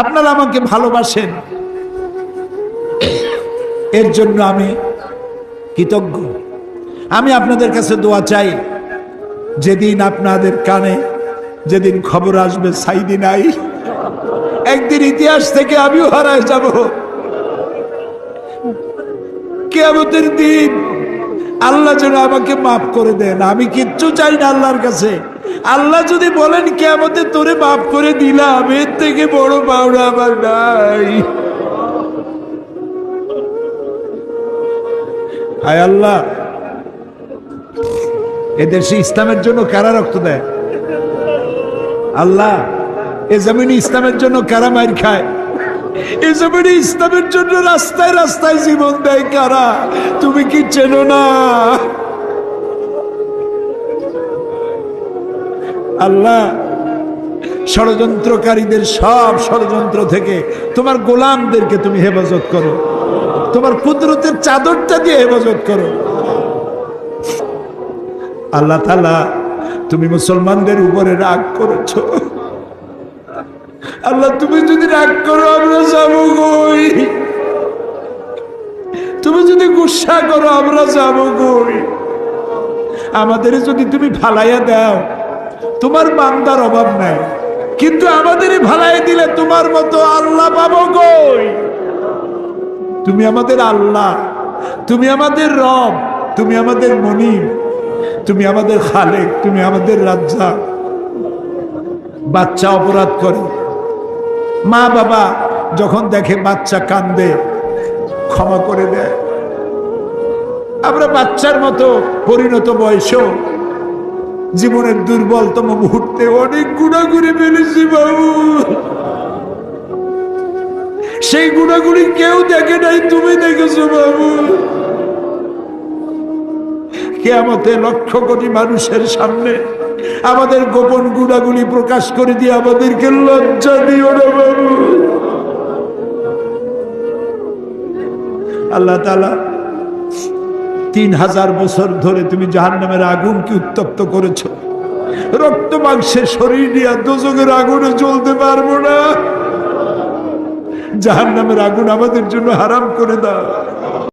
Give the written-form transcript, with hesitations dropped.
আপনারা আমাকে ভালোবাসেন, এর জন্য আমি কৃতজ্ঞ। আমি আপনাদের কাছে দোয়া চাই, যেদিন আপনাদের কানে যেদিন খবর আসবে সাইদি নাই, একদিন ইতিহাস থেকে আমিও হারায় যাব। কিয়ামতের দিন আল্লাহ যেন আমাকে মাফ করে দেন। আমি কিচ্ছু চাই না আল্লাহর কাছে। আল্লাহ যদি বলেন কিয়ামতে তোরে মাফ করে দিলাম, এর থেকে বড় পাওনা আমার নাই। হায় আল্লাহ, এদেশে ইসলামের জন্য কারা রক্ত দেয়? আল্লাহ, এ জমিনে ইসলামের জন্য কারা মার খায়? এ জমিনে ইসলামের জন্য রাস্তায় রাস্তায় জীবন দেয় কারা? তুমি কি চেনো না? আল্লাহ, ষড়যন্ত্রকারীদের সব ষড়যন্ত্র থেকে তোমার গোলামদেরকে তুমি হেফাজত করো, তোমার কুদরতের চাদরটা দিয়ে হেফাজত করো। আল্লাহ তাআলা, তুমি মুসলমানদের উপরে রাগ করেছো। আল্লাহ, তুমি যদি রাগ করো আমরা যাবো কই? তুমি যদি গুসা করো আমরা যাবো কই? আমাদের যদি তুমি ফালাইয়া দাও, তোমার বান্দার অভাব নাই, কিন্তু আমাদেরই ভালাই দিলে তোমার মতো আল্লাহ পাবো কই? তুমি আমাদের আল্লাহ, তুমি আমাদের রব, তুমি আমাদের মনিব, তুমি আমাদের খালেক, তুমি আমাদের রাজ্জাক। বাচ্চা অপরাধ করে, মা বাবা যখন দেখে বাচ্চা কান্দে ক্ষমা করে দেয়। আমরা বাচ্চার মতো পরিণত বয়সেও জীবনের দুর্বলতম মুহূর্তে অনেক গুনাহ করে ফেলেছি বাবু। সেই গুনাহগুলি কেউ দেখে নাই, তুমি দেখেছো বাবু। কিয়ামতে লক্ষ কোটি মানুষের সামনে আমাদের গোপন গুনাহগুলি প্রকাশ করে দিয়ে আমাদেরকে লজ্জা দিও না বাবু। আল্লাহ তাআলা, 3000 বছর ধরে তুমি জাহান্নামের আগুনকে উত্তপ্ত করেছো। রক্ত মাংসের শরীর নিয়ে দোজখের আগুনে জ্বলতে পারবো না। জাহান্নামের আগুন আমাদের জন্য হারাম করে দাও।